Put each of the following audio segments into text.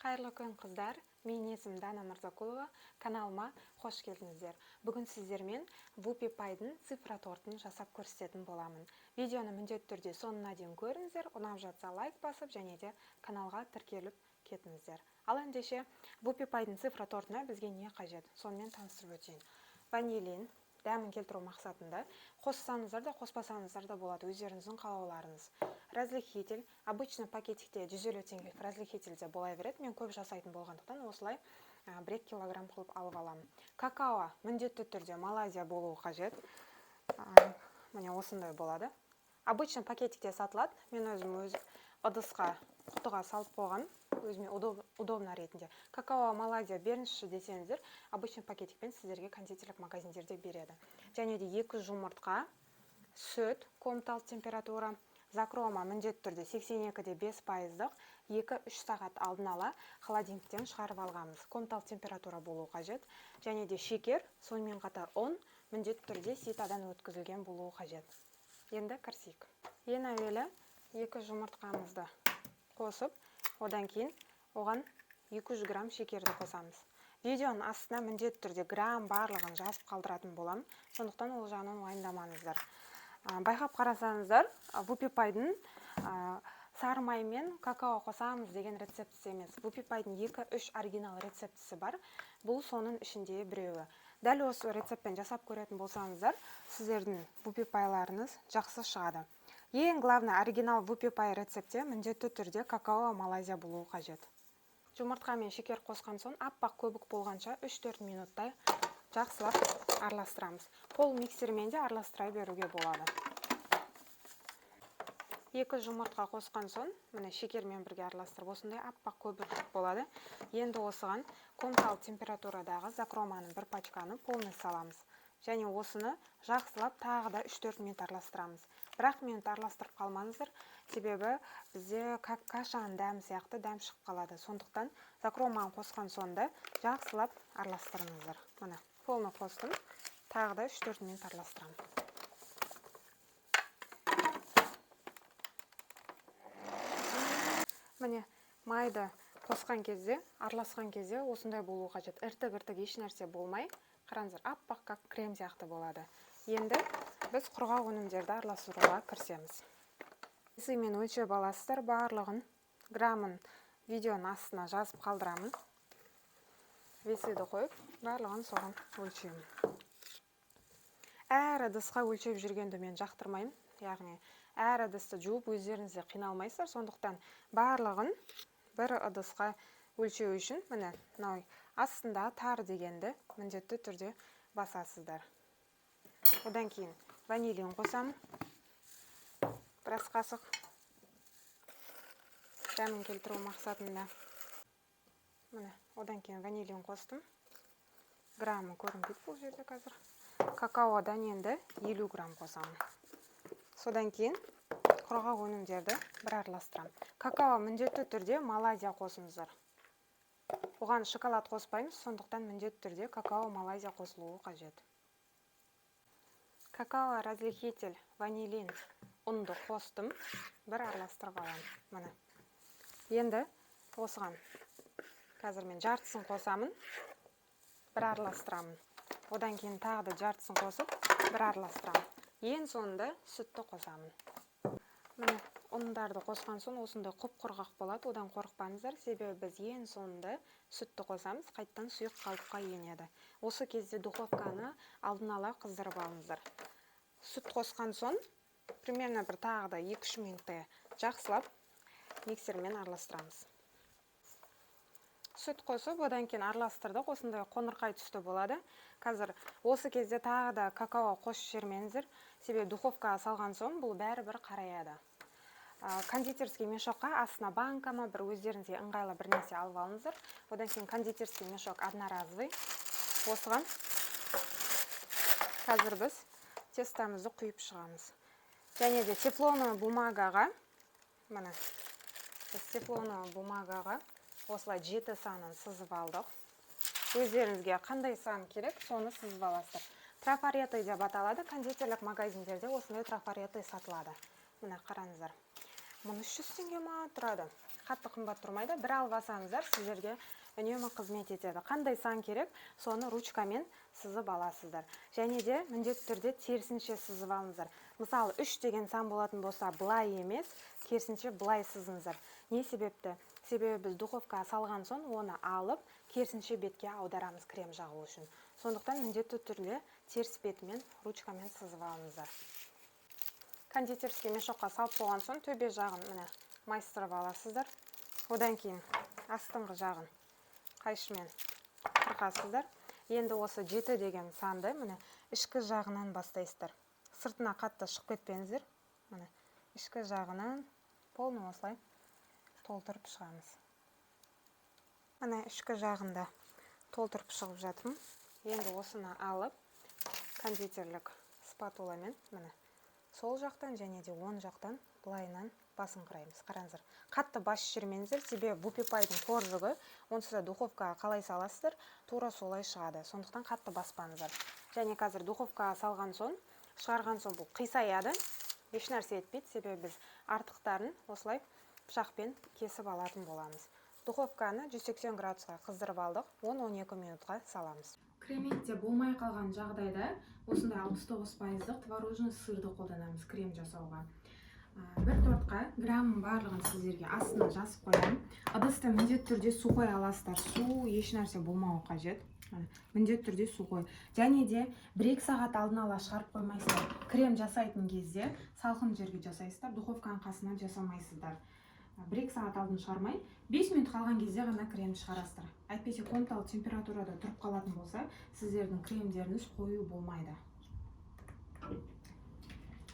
Қайырлы күн қыздар, мен есім Дана Мырзакулова, каналыма қош келдіңіздер. Бүгін сіздермен WuPyPy'дың цифра тортын жасап көрсететін боламын. Видеоны міндетті түрде соңына дейін көріңіздер, ұнап жатса лайк басып, және де каналға тіркеліп кетіңіздер. Ал ендеше WuPyPy'дың цифра тортына бізге не қажет? Сонымен таныстырып өтейін. Ванилин дәмін келтіру мақсатында қоссаңыздар да қоспасаңыздар да болады, өздеріңіздің қалауларыңыз. Разрыхитель, обычно пакетикте 150 теңгелік разрыхительде бола береді. Мен көп жасайтын болғандықтан осылай 1 килограмм қылып алып аламын. Какао міндетті түрде Малайзия болуы қажет. Міне осындай болады. Обычно пакетикте сатылады. Мен өзім ыдысқа, құтыға салып қойған, өзіме удобно ретінде. Какао Малайзия беріңізші десеңіздер, обычно пакетикпен сіздерге кондитерлік магазиндерде береді. Және де 2 жұмыртқа, сүт, комнаталық температура, закрома міндетті түрде 82-де 5%-дық 2-3 сағат алдын ала холодильниктен шығарып алғанбыз. Комнаталық температура болуы қажет. Және де шекер, сонымен қатар ұн міндетті түрде ситадан өткізілген болуы қажет. Енді кірісейік. Ең әуелі 2 жұмыртқамызды қосып, одан кейін оған 200 грамм шекерді қосамыз. Видеоның астына міндетті түрде грамм барлығын жазып қалдыратын болам. Сондықтан ол жағынан уайымдамаңыздар. Байқап қарасаңыздар, WuPyPy'дың сары май мен какао қосамыз деген рецептісі емес. WuPyPy'дың 2-3 оригинал рецептісі бар. Бұл соның ішінде біреуі. Дәл осы рецептпен жасап көретін болсаңыздар, сіздердің WuPyPy'ларыңыз жақсы шығады. Ең главный оригинал WuPyPy рецепте міндетті түрде какао Малайзия болуы қажет. Жұмыртқа мен шекер қосқан соң аппақ көбік болғанша 3-4 минуттай жақсылап араластырамыз. Қол миксермен де араластыра беруге болады. 2 жұмыртқа қосқан соң, міне шекермен бірге араластырып, осындай аппақ көбік болады. Енді осыған комнаталық температурадағы закроманың 1 пачканы полный саламыз. Және осыны жақсылап тағы да 3-4 минут араластырамыз. Бірақ минут араластырып қалмаңыздар, себебі бізде кашаның дәмі сияқты дәм шығып қалады. Сондықтан закроманы қосқан соңда жақсылап араластырыңыздар. Міне, полный қостым, тағы да 3-4 минут араластырамын. Міне, майды қосқан кезде, араласқан кезде осындай болуы қажет. Іртік-іртік еш нәрсе болмай, қараңыздар, аппақ как крем сияқты болады. Енді біз құрғақ өнімдерді араластыруға кірісеміз. Есімен өлшеп аласыздар, барлығын граммын видеоның астына жазып қалдырамын. Веседі қойып, барлығын соған өлшеймін. Әр ыдысқа өлшеп жүргенді мен жақтырмаймын. Яғни, әр ыдысты жуып өздеріңізде қиналмайсыздар. Сондықтан барлығын бір ыдысқа өлшеу үшін, міне, астында тар дегенді міндетті түрде басасыздар. Одан кейін ванилин қосамын. Біраз қасық дәмін келтіру мақсатында. Міне, одан кейін ванилин қостым. Граммы көрінбейді бұл жерде қазір. Какаодан енді 50 грамм қосамын. Содан кейін құрғақ өнімдерді бір араластырамын. Какао міндетті түрде Малайзия қосыңыздар. Оған шоколад қоспаймыз, сондықтан міндетті түрде какао Малайзия қосылуы қажет. Какао, разрыхитель, ванилин, ұнды қостым, бір араластырып аламын. Міне. Енді осыған қазір мен жартысын қосамын, бір араластырамын. Одан кейін тағы да жартысын қосып, бір араластырамын. Ең соңында сүтті қосамын. Міне, ұндарды қосқан соң осындай құп-құрғақ болады, одан қорықпаңыздар, себебі біз ең соңында сүтті қосамыз, қайттан сұйық қалыпқа енеді. Осы кезде духовканы алдын ала қыздырып алыңыздар. Сүт қосқан соң, примерно бір тағы да 2-3 минуттай жақсылап миксермен араластырамыз. Сүт қосып, одан кейін араластырдық, осындай қоңырқай түсті болады. Қазір осы кезде тағы да какао қосып жібермеңіздер, себебі духовкаға салған соң бұл бәрібір қараяды. Кондитерский мешокқа астына банкама бір өздеріңізге ыңғайлы бір нәрсе алып алыңыздар. Одан кейін кондитерский мешок одноразовый. Осыған қазір біз тестамызды құйып шығамыз. Және де тефлоновый бумагаға, міне, біз тефлоновый бумагаға осылай 7 санын сызып алдық. Өздеріңізге қандай сан керек, соны сызып аласыздар. Трафареты деп аталады, кондитерлік магазиндерде осындай трафареты сатылады. Міне қараңыздар. мұны 300 теңге ма тұрады. Қатты қымбат тұрмайды. Бір алып алсаңыздар сіздерге үнемі қызмет етеді. Қандай сан керек, соны ручкамен сызып аласыздар. Және де міндетті түрде терісінше сызып алыңыздар. Мысалы 3 деген сан болатын болса, былай емес, керісінше былай сызыңыздар. Не себепті? Себебі біз духовкаға салған соң оны алып, керісінше бетке аударамыз крем жағу үшін. Сондықтан міндетті түрде теріс бетімен ручкамен сызып алыңыздар. Кондитерский мешокқа салып болған соң төбе жағын міне майыстырып аласыздар. Одан кейін астыңғы жағын қайшымен қырқасыздар. Енді осы 7 деген санды міне ішкі жағынан бастайсыздар. Сыртына қатты шығып кетпеңіздер. Міне ішкі жағынан полный осылай толтырып шығамыз. Міне ішкі жағында толтырып шығып жатырмын. Енді осыны алып кондитерлік спатуламен міне сол жақтан және де оң жақтан былайынан басын құраймыз. Қараңыздар. Қатты бас шірмеңіздер, себебі вупи-пайдың қоржығы, онсыз да духовкаға қалай саласыздар, тура солай шығады. Сондықтан қатты баспаңыздар. Және қазір духовкаға салған соң, шығарған соң бұл қисаяды, еш нәрсе етпейді, себебі біз артықтарын осылай пышақпен кесіп алатын боламыз. Духовканы 180 градусқа қыздырып алдық, 10-12 минутқа саламыз. Креметте болмай қалған жағдайда осындай 69%-ық творожный сырды қолданамыз крем жасауға. Бір тортқа граммын барлығын сіздерге астына жазып қоямын. Ыдыста міндетті түрде су қоя аласыздар. Су еш нәрсе болмауы қажет. Міндетті түрде су қой. Және де 1-2 сағат алдын ала шығарып қоймайсыздар. Крем жасайтын кезде салқын жерге жасайсыздар, духовканың қасынан жасамайсыздар. 1-2 сағат алдын шығармай, 5 минут қалған кезде ғана крем шығарасыздар. Әйтпесе комнаталы температурада тұрып қалатын болса, сіздердің кремдеріңіз қою болмайды.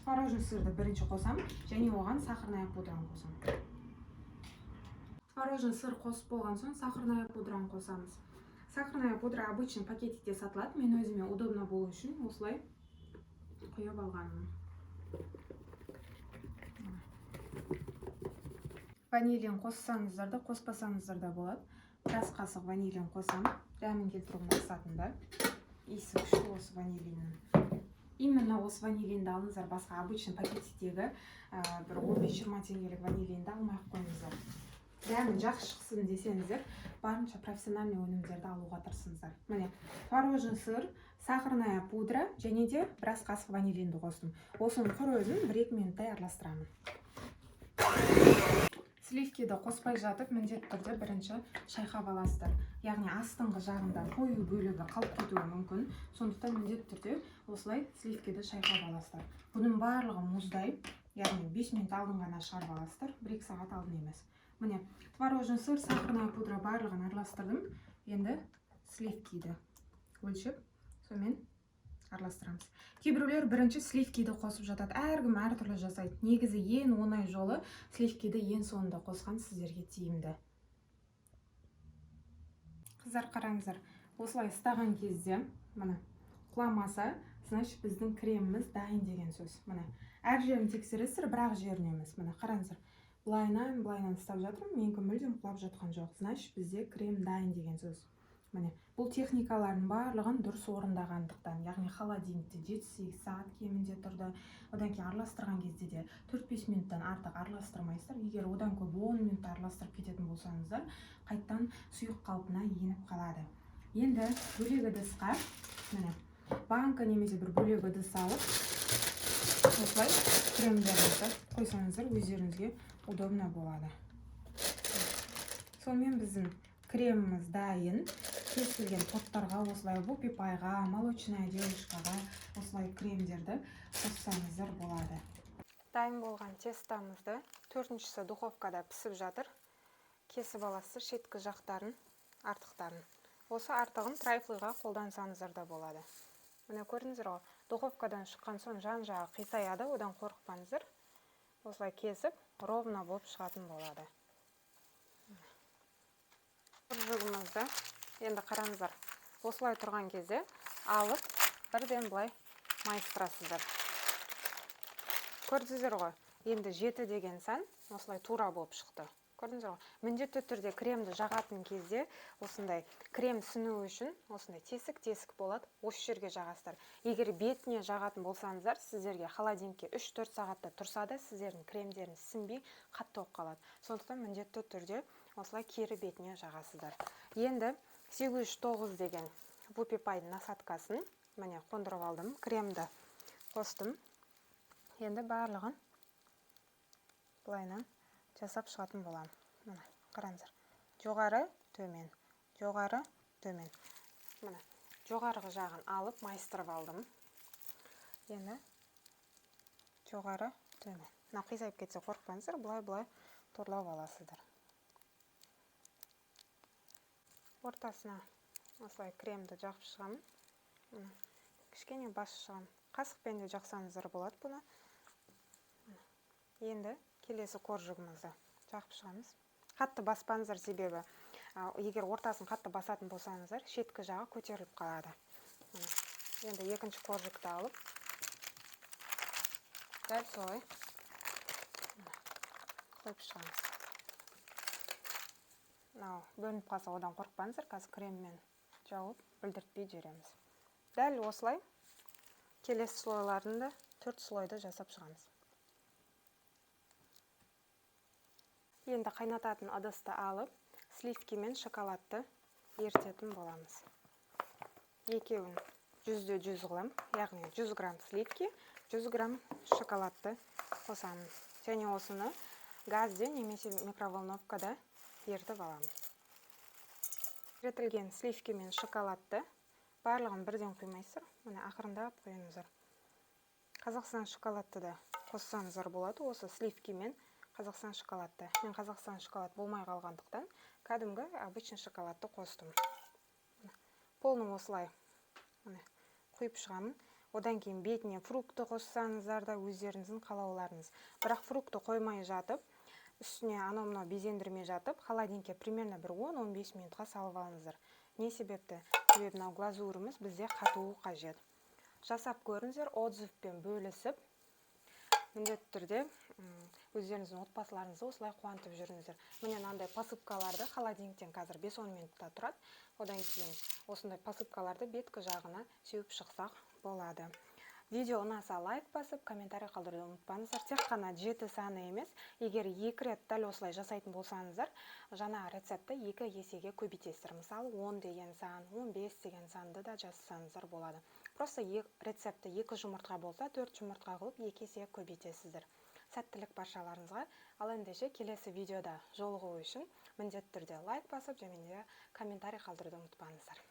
Творожный сырды бірінші қосам, және оған сахарная пудраны қосам. Творожный сыр қосып болған соң сахарная пудраны қосамыз. Сахарная пудра обычный пакетикте сатылады. Мен өзіме удобно болу үшін осылай құйып алғанмын. Ванилин қоссаңыздар да, қоспасаңыздар да болады. Біраз қасық ванилин қосам, дәмін келтіру мақсатында. Иісі күшті осы ванилиннің. Именно осы ванилинді алыңыздар, басқа обычный пакетиктегі бір 15-20 теңгелік ванилинді алмай қойыңыздар. Дәмін жақсы шықсын десеңіздер, барынша профессиональный өнімдерді алуға тырысыңыздар. Міне, творожный сыр, сахарная пудра және де біраз қасық ванилинді қостым. Осының құр өзін 1-2 минуттай араластырамын. Сливкиді қоспай жатып, міндетті түрде бірінші шайқап аласыздар. Яғни астыңғы жағында қою бөлігі қалып кетуі мүмкін. Сондықтан міндетті түрде осылай сливкиді шайқап аласыздар. Бұның барлығы мұздай, яғни 5 минут алдын ғана шығарып аласыздар, 1-2 сағат алдын емес. Міне, творожный сыр, сахарная пудра барлығын араластырдым. Енді сливкиді өлшеп, сонымен араластырамыз. Кейбіреулер бірінші сливкиді қосып жатады. Әркім әртүрлі жасайды. Негізі ең оңай жолы сливкиді ең соңында қосқан сіздерге тиімді. Қыздар, қараңыздар. Осылай ұстаған кезде, міне, құламаса, значит біздің креміміз дайын деген сөз. Міне, әр жерін тексересіздер, бірақ жерін емес. Міне, қараңыздар. Былайынан ұстап жатырмын, менікі мүлдем құлап жатқан жоқ. Значит бізде крем дайын деген сөз. Міне, бұл техникалардың барлығын дұрыс орындағандықтан, яғни холодильникте 7-8 сағат кемінде тұрды. Одан кейін араластырған кезде де 4-5 минуттан артық араластырмайсыздар. Егер одан көп 10 минут араластырып кететін болсаңыздар, қайттан сұйық қалпына еніп қалады. Енді бөлек ыдысқа, міне, банка немесе бір бөлек ыдыс алып, осылай кремдеріңізді қойсаңыздар, өздеріңізге удобно болады. Сонымен біздің креміміз дайын. Кез келген торттарға, осылай вупи-пайға, молочная девушкаға осылай кремдерді қоссаңыздар болады. Дайын болған тестамызды 4-ші духовкада пісіп жатыр. Кесіп аласыздар шеткі жақтарын, артықтарын. Осы артығын трайфлыға қолдансаңыздар да болады. Міне көрдіңіздер ғой, духовкадан шыққан соң жан-жағы қисаяды, одан қорықпаңыздар. Осылай кесіп, ровно болып шығатын болады. Қоржығымызды енді қараңыздар, осылай тұрған кезде алып, бірден былай майыстырасыздар. Көрдіңіздер ғой, енді 7 деген сан осылай тура болып шықты. Көрдіңіздер ғой? Міндетті түрде кремді жағатын кезде осындай крем сіну үшін осындай тесік болады. Осы жерге жағасыздар. Егер бетіне жағатын болсаңыздар, сіздерге холодильникке 3-4 сағатта тұрса да сіздердің кремдеріңіз сінбей қатты болып қалады. Сондықтан міндетті түрде осылай кері бетіне жағасыздар. Енді 809 деген Whoopie Pie'дің насадкасын міне қондырып алдым. Кремді қостым. Енді барлығын былайынан жасап шығатын болам. Мына, қараңыздар. Жоғары, төмен, жоғары, төмен. Мына, жоғарғы жағын алып, майыстырып алдым. Енді жоғары, төмен. Мына қисайып кетсе қорықпаңыздар, былай торлап аласыздар. Ортасына осылай кремді жағып шығамын. Мына, кішкене басып шығамын. Қасықпен де жақсаңыздар болады бұны. Енді келесі коржығымызды жағып шығамыз. Қатты баспаңыздар, себебі егер ортасын қатты басатын болсаңыздар, шеткі жағы көтеріліп қалады. Енді екінші коржықты алып, дәл солай қойып шығамыз. Бөлініп қалса одан қорықпаңыздар, қазір креммен жауып бүлдіртпей жібереміз. Дәл осылай келесі слойларын да 4 слойды жасап шығамыз. Енді қайнататын ыдысты алып, сливки мен шоколадты ерітетін боламыз. Екеуін 100-100 қылам, яғни 100 грамм сливки, 100 грамм шоколадты қосамын. Және осыны газде немесе микроволновкада ерітіп аламын. Ерітілген сливки мен шоколадты барлығын бірден құймайсыздар, міне ақырындап құйыңыздар. Қазақстан шоколадты да қоссаңыздар болады, осы сливки мен Қазақстан шоколадты. Мен Қазақстан шоколад болмай қалғандықтан, кәдімгі обычный шоколадты қостым. Полным осылай құйып шығамын. Одан кейін бетіне фрукты қоссаңыздар да өздеріңіздің қалауларыңыз. Бірақ фрукты қоймай жатып, үстіне анау-мынау безендірмей жатып, холодильникке примерно бір 10-15 минутқа салып алыңыздар. Не себепті? Себебі мынау глазурымыз бізде қатуы қажет. Жасап көріңіздер, отзывпен бөлісіп, міндетті түрде өздеріңіздің отбасыларыңызды осылай қуантып жүріңіздер. Міне мынандай посыпкаларды холодильниктен қазір 5-10 минутта тұрады. Одан кейін осындай посыпкаларды беткі жағына сеуіп шықсақ болады. Видео ұнаса лайк басып, комментарий қалдыруды ұмытпаңыздар. Тек қана 7 саны емес, егер 2 рет дәл осылай жасайтын болсаңыздар, жаңа рецепті 2 есеге көбейтесіздер. Мысалы 10 деген сан, 15 деген санды да жазсаңыздар болады. Просто рецепті 2 жұмыртқа болса, 4 жұмыртқа қылып 2 есе көбейтесіздер. Сәттілік баршаларыңызға. Ал ендеше келесі видеода жолығу үшін міндетті түрде лайк басып, және де комментарий қалдыруды ұмытпаңыздар.